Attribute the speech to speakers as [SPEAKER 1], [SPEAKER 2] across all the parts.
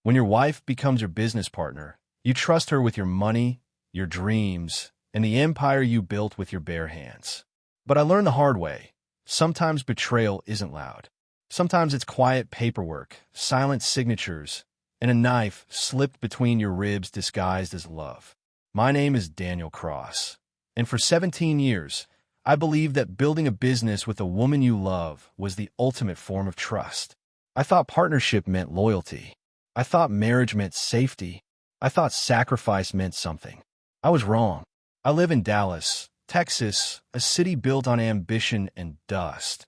[SPEAKER 1] When your wife becomes your business partner, you trust her with your money, your dreams, and the empire you built with your bare hands. But I learned the hard way. Sometimes betrayal isn't loud. Sometimes it's quiet paperwork, silent signatures, and a knife slipped between your ribs disguised as love. My name is Daniel Cross, and for 17 years, I believed that building a business with a woman you love was the ultimate form of trust. I thought partnership meant loyalty. I thought marriage meant safety. I thought sacrifice meant something. I was wrong. I live in Dallas, Texas, a city built on ambition and dust,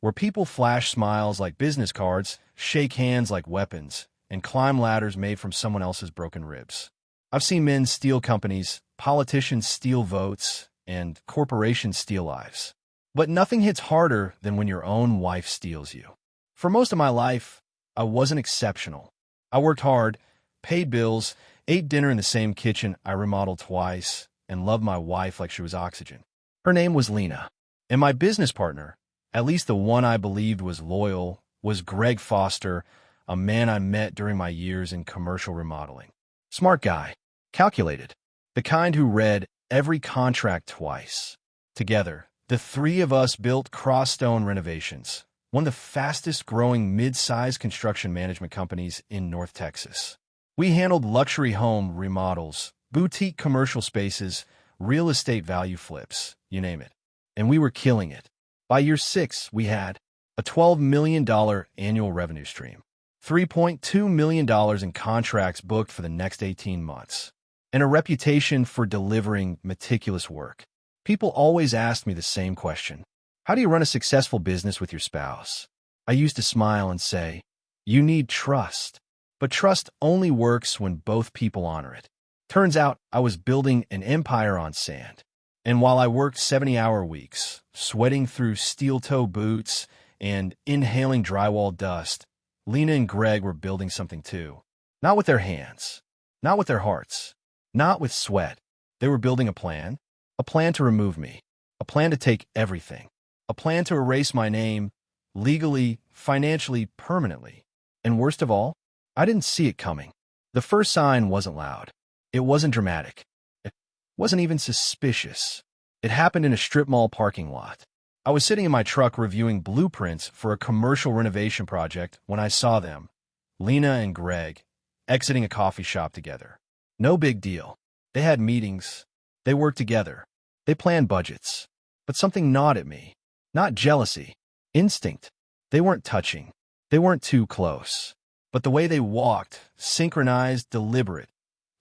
[SPEAKER 1] where people flash smiles like business cards, shake hands like weapons, and climb ladders made from someone else's broken ribs. I've seen men steal companies, politicians steal votes, and corporations steal lives. But nothing hits harder than when your own wife steals you. For most of my life, I wasn't exceptional. I worked hard, paid bills, ate dinner in the same kitchen I remodeled twice, and loved my wife like she was oxygen. Her name was Lena. And my business partner, at least the one I believed was loyal, was Greg Foster, a man I met during my years in commercial remodeling. Smart guy, calculated, the kind who read every contract twice. Together, the three of us built Crossstone Renovations, one of the fastest-growing mid-size construction management companies in North Texas. We handled luxury home remodels, boutique commercial spaces, real estate value flips, you name it. And we were killing it. By year 6, we had a $12 million annual revenue stream, $3.2 million in contracts booked for the next 18 months, and a reputation for delivering meticulous work. People always asked me the same question. How do you run a successful business with your spouse? I used to smile and say, you need trust. But trust only works when both people honor it. Turns out I was building an empire on sand. And while I worked 70-hour weeks, sweating through steel-toe boots and inhaling drywall dust, Lena and Greg were building something too. Not with their hands, not with their hearts, not with sweat. They were building a plan to remove me, a plan to take everything, a plan to erase my name, legally, financially, permanently. And worst of all, I didn't see it coming. The first sign wasn't loud. It wasn't dramatic. It wasn't even suspicious. It happened in a strip mall parking lot. I was sitting in my truck reviewing blueprints for a commercial renovation project when I saw them, Lena and Greg, exiting a coffee shop together. No big deal. They had meetings. They worked together. They planned budgets. But something gnawed at me. Not jealousy. Instinct. They weren't touching. They weren't too close. But the way they walked, synchronized, deliberate,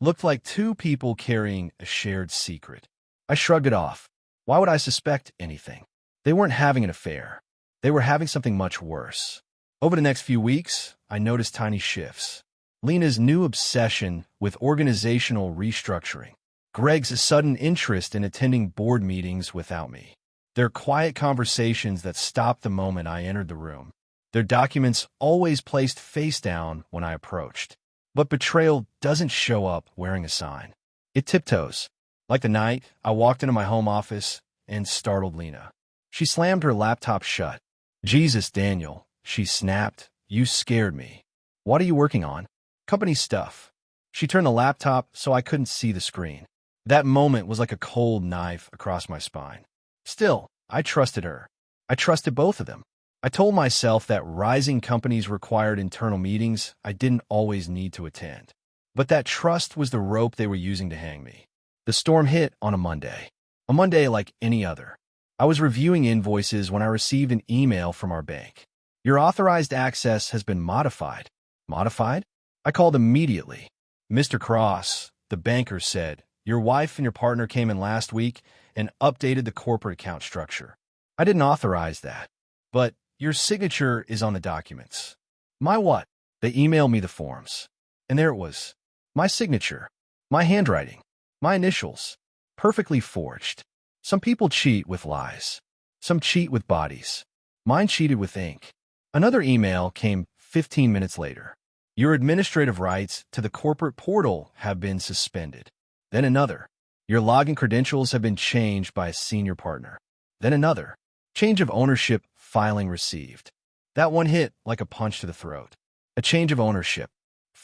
[SPEAKER 1] looked like two people carrying a shared secret. I shrugged it off. Why would I suspect anything? They weren't having an affair. They were having something much worse. Over the next few weeks, I noticed tiny shifts. Lena's new obsession with organizational restructuring. Greg's sudden interest in attending board meetings without me. Their quiet conversations that stopped the moment I entered the room. Their documents always placed face down when I approached. But betrayal doesn't show up wearing a sign. It tiptoes. Like the night I walked into my home office and startled Lena. She slammed her laptop shut. Jesus, Daniel, she snapped. You scared me. What are you working on? Company stuff. She turned the laptop so I couldn't see the screen. That moment was like a cold knife across my spine. Still, I trusted her. I trusted both of them. I told myself that rising companies required internal meetings I didn't always need to attend. But that trust was the rope they were using to hang me. The storm hit on a Monday like any other. I was reviewing invoices when I received an email from our bank. Your authorized access has been modified. Modified? I called immediately. Mr. Cross, the banker said, your wife and your partner came in last week and updated the corporate account structure. I didn't authorize that. But your signature is on the documents. My what? They emailed me the forms. And there it was. My signature. My handwriting. My initials. Perfectly forged. Some people cheat with lies. Some cheat with bodies. Mine cheated with ink. Another email came 15 minutes later. Your administrative rights to the corporate portal have been suspended. Then another. Your login credentials have been changed by a senior partner. Then another. Change of ownership filing received. That one hit like a punch to the throat. A change of ownership.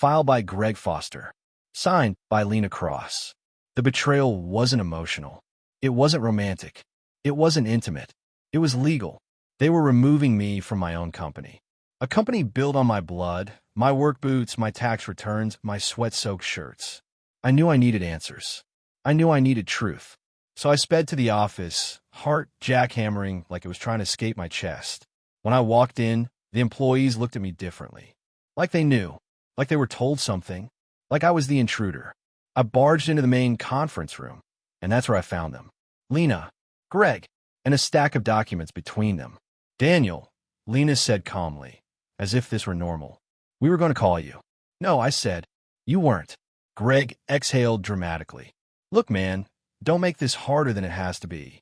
[SPEAKER 1] Filed by Greg Foster. Signed by Lena Cross. The betrayal wasn't emotional. It wasn't romantic. It wasn't intimate. It was legal. They were removing me from my own company. A company built on my blood, my work boots, my tax returns, my sweat-soaked shirts. I knew I needed answers. I knew I needed truth. So I sped to the office, heart jackhammering like it was trying to escape my chest. When I walked in, the employees looked at me differently. Like they knew. Like they were told something. Like I was the intruder. I barged into the main conference room, and that's where I found them. Lena, Greg, and a stack of documents between them. Daniel, Lena said calmly, as if this were normal. We were going to call you. No, I said. You weren't. Greg exhaled dramatically. Look, man, don't make this harder than it has to be.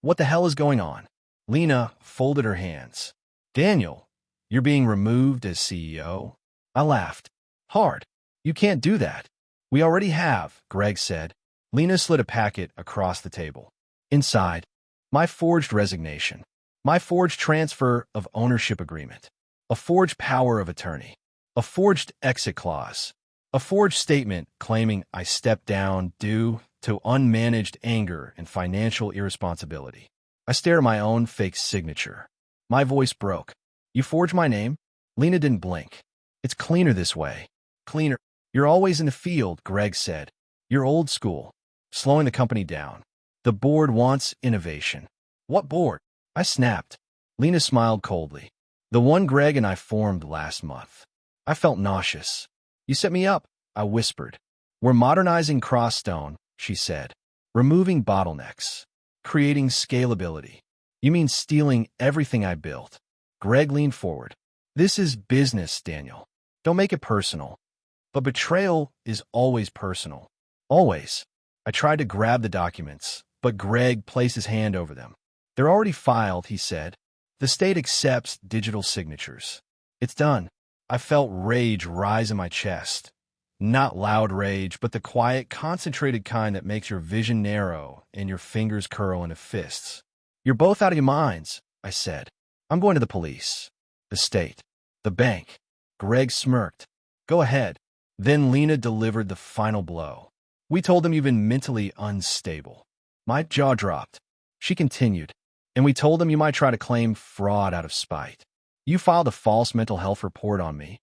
[SPEAKER 1] What the hell is going on? Lena folded her hands. Daniel, you're being removed as CEO? I laughed. Hard. You can't do that. We already have, Greg said. Lena slid a packet across the table. Inside, my forged resignation. My forged transfer of ownership agreement. A forged power of attorney. A forged exit clause. A forged statement claiming I stepped down due to unmanaged anger and financial irresponsibility. I stared at my own fake signature. My voice broke. You forged my name? Lena didn't blink. It's cleaner this way. Cleaner. You're always in the field, Greg said. You're old school. Slowing the company down. The board wants innovation. What board? I snapped. Lena smiled coldly. The one Greg and I formed last month. I felt nauseous. You set me up, I whispered. We're modernizing Crossstone, she said. Removing bottlenecks. Creating scalability. You mean stealing everything I built? Greg leaned forward. This is business, Daniel. Don't make it personal. But betrayal is always personal. Always. I tried to grab the documents, but Greg placed his hand over them. They're already filed, he said. The state accepts digital signatures. It's done. I felt rage rise in my chest. Not loud rage, but the quiet, concentrated kind that makes your vision narrow and your fingers curl into fists. You're both out of your minds, I said. I'm going to the police. The state. The bank. Greg smirked. Go ahead. Then Lena delivered the final blow. We told them you've been mentally unstable. My jaw dropped. She continued. And we told them you might try to claim fraud out of spite. You filed a false mental health report on me.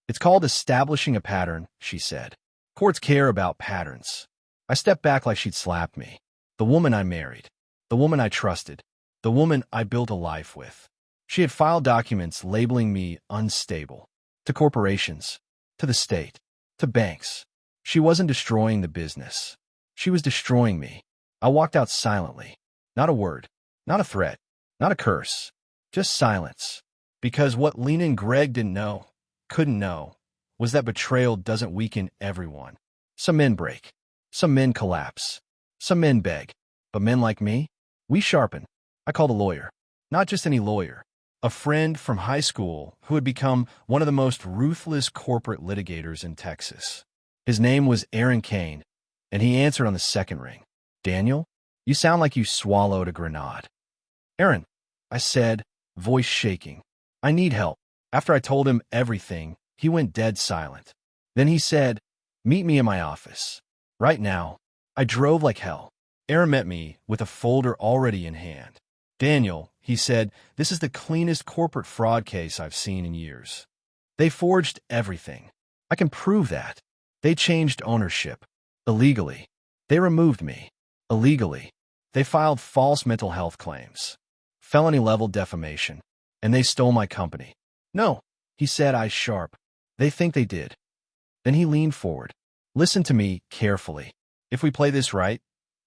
[SPEAKER 1] It's called establishing a pattern, she said. Courts care about patterns. I stepped back like she'd slapped me. The woman I married. The woman I trusted. The woman I built a life with. She had filed documents labeling me unstable. To corporations. To the state. To banks. She wasn't destroying the business. She was destroying me. I walked out silently. Not a word. Not a threat. Not a curse. Just silence. Because what Lena and Greg didn't know, couldn't know, was that betrayal doesn't weaken everyone. Some men break. Some men collapse. Some men beg. But men like me, we sharpen. I called a lawyer. Not just any lawyer. A friend from high school who had become one of the most ruthless corporate litigators in Texas. His name was Aaron Kane, and he answered on the second ring. Daniel, you sound like you swallowed a grenade. Aaron, I said, voice shaking. I need help. After I told him everything, he went dead silent. Then he said, meet me in my office. Right now. I drove like hell. Aaron met me with a folder already in hand. Daniel, he said, this is the cleanest corporate fraud case I've seen in years. They forged everything. I can prove that. They changed ownership. Illegally. They removed me. Illegally. They filed false mental health claims. Felony-level defamation. And they stole my company. No, he said, eyes sharp. They think they did. Then he leaned forward. Listen to me carefully. If we play this right,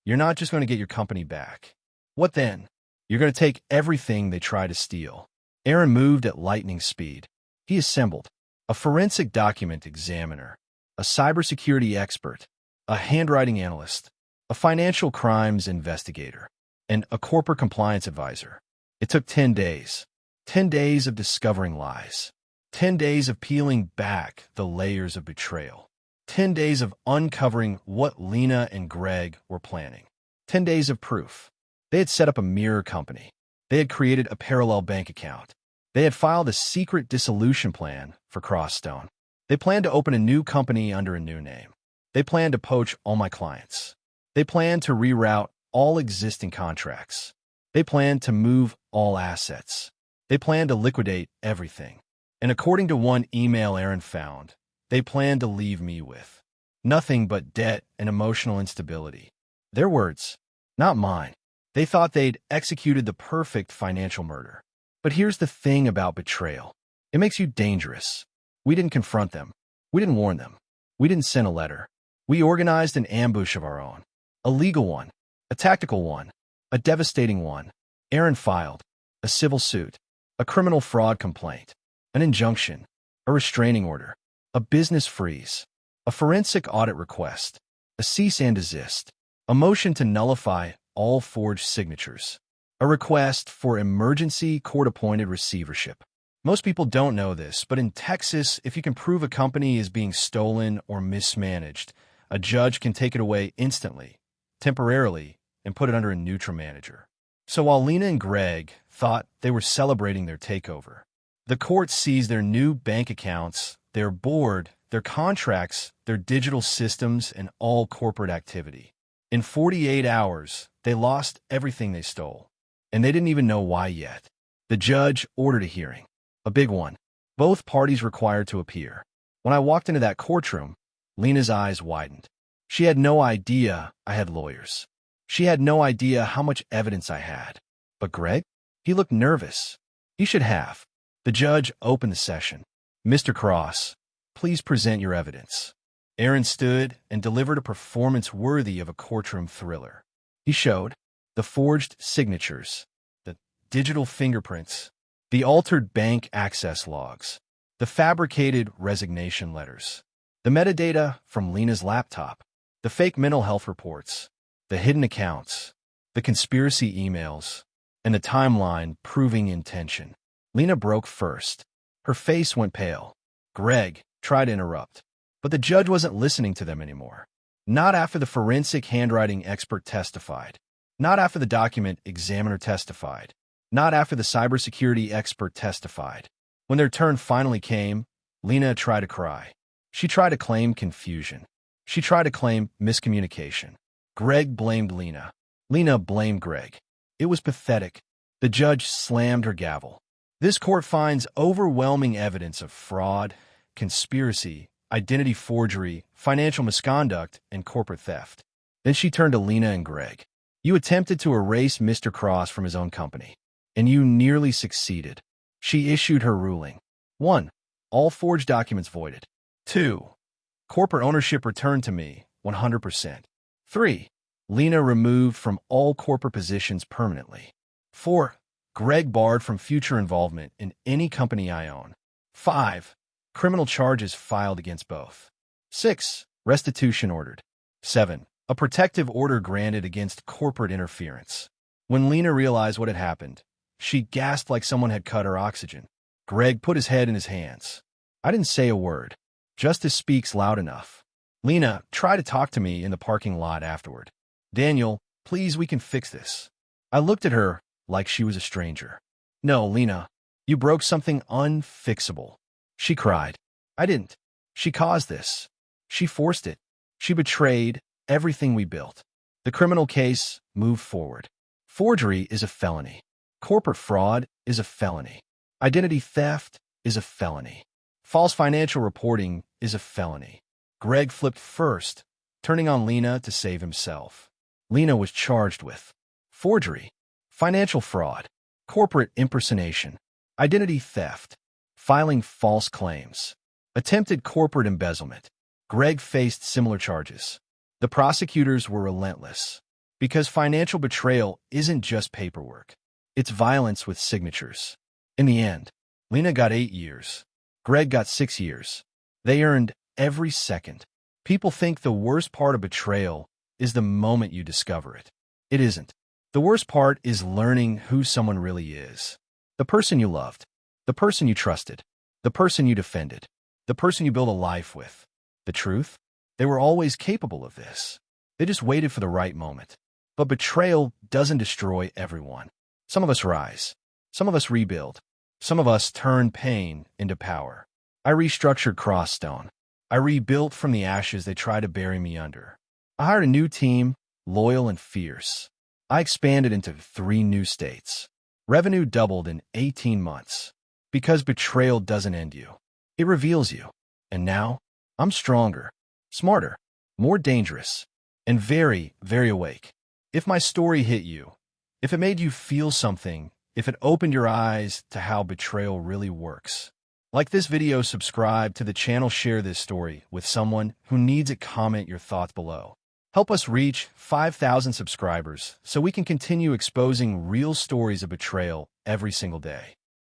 [SPEAKER 1] you're not just going to get your company back. What then? You're going to take everything they try to steal. Aaron moved at lightning speed. He assembled a forensic document examiner, a cybersecurity expert, a handwriting analyst, a financial crimes investigator, and a corporate compliance advisor. It took 10 days. 10 days of discovering lies. 10 days of peeling back the layers of betrayal. 10 days of uncovering what Lena and Greg were planning. 10 days of proof. They had set up a mirror company. They had created a parallel bank account. They had filed a secret dissolution plan for Crossstone. They planned to open a new company under a new name. They planned to poach all my clients. They planned to reroute all existing contracts. They planned to move all assets. They planned to liquidate everything. And according to one email Aaron found, they planned to leave me with nothing but debt and emotional instability. Their words, not mine. They thought they'd executed the perfect financial murder. But here's the thing about betrayal. It makes you dangerous. We didn't confront them. We didn't warn them. We didn't send a letter. We organized an ambush of our own. A legal one. A tactical one. A devastating one. Aaron filed a civil suit, a criminal fraud complaint, an injunction, a restraining order, a business freeze, a forensic audit request, a cease and desist, a motion to nullify all forged signatures, a request for emergency court-appointed receivership. Most people don't know this, but in Texas, if you can prove a company is being stolen or mismanaged, a judge can take it away instantly, temporarily, and put it under a neutral manager. So while Lena and Greg thought they were celebrating their takeover, the court seized their new bank accounts, their board, their contracts, their digital systems, and all corporate activity. In 48 hours, they lost everything they stole, and they didn't even know why yet. The judge ordered a hearing, a big one, both parties required to appear. When I walked into that courtroom, Lena's eyes widened. She had no idea I had lawyers. She had no idea how much evidence I had. But Greg? He looked nervous. He should have. The judge opened the session. Mr. Cross, please present your evidence. Aaron stood and delivered a performance worthy of a courtroom thriller. He showed the forged signatures, the digital fingerprints, the altered bank access logs, the fabricated resignation letters, the metadata from Lena's laptop, the fake mental health reports, the hidden accounts, the conspiracy emails, and the timeline proving intention. Lena broke first. Her face went pale. Greg tried to interrupt, but the judge wasn't listening to them anymore. Not after the forensic handwriting expert testified. Not after the document examiner testified. Not after the cybersecurity expert testified. When their turn finally came, Lena tried to cry. She tried to claim confusion. She tried to claim miscommunication. Greg blamed Lena. Lena blamed Greg. It was pathetic. The judge slammed her gavel. This court finds overwhelming evidence of fraud, conspiracy, identity forgery, financial misconduct, and corporate theft. Then she turned to Lena and Greg. You attempted to erase Mr. Cross from his own company, and you nearly succeeded. She issued her ruling. 1. All forged documents voided. 2. Corporate ownership returned to me, 100%. 3. Lena removed from all corporate positions permanently. 4. Greg barred from future involvement in any company I own. 5. Criminal charges filed against both. 6. Restitution ordered. 7. A protective order granted against corporate interference. When Lena realized what had happened, she gasped like someone had cut her oxygen. Greg put his head in his hands. I didn't say a word. Justice speaks loud enough. Lena, try to talk to me in the parking lot afterward. Daniel, please, we can fix this. I looked at her like she was a stranger. No, Lena, you broke something unfixable. She cried. I didn't. She caused this. She forced it. She betrayed everything we built. The criminal case moved forward. Forgery is a felony. Corporate fraud is a felony. Identity theft is a felony. False financial reporting is a felony. Greg flipped first, turning on Lena to save himself. Lena was charged with forgery, financial fraud, corporate impersonation, identity theft, filing false claims, attempted corporate embezzlement. Greg faced similar charges. The prosecutors were relentless because financial betrayal isn't just paperwork. It's violence with signatures. In the end, Lena got 8 years. Greg got 6 years. They earned every second. People think the worst part of betrayal is the moment you discover it. It isn't. The worst part is learning who someone really is. The person you loved, the person you trusted, the person you defended, the person you built a life with. The truth? They were always capable of this. They just waited for the right moment. But betrayal doesn't destroy everyone. Some of us rise. Some of us rebuild. Some of us turn pain into power. I restructured Crossstone. I rebuilt from the ashes they tried to bury me under. I hired a new team, loyal and fierce. I expanded into 3 new states. Revenue doubled in 18 months. Because betrayal doesn't end you. It reveals you. And now, I'm stronger, smarter, more dangerous, and very, very awake. If my story hit you, if it made you feel something, if it opened your eyes to how betrayal really works, like this video, subscribe to the channel, share this story with someone who needs it, comment your thoughts below. Help us reach 5,000 subscribers so we can continue exposing real stories of betrayal every single day.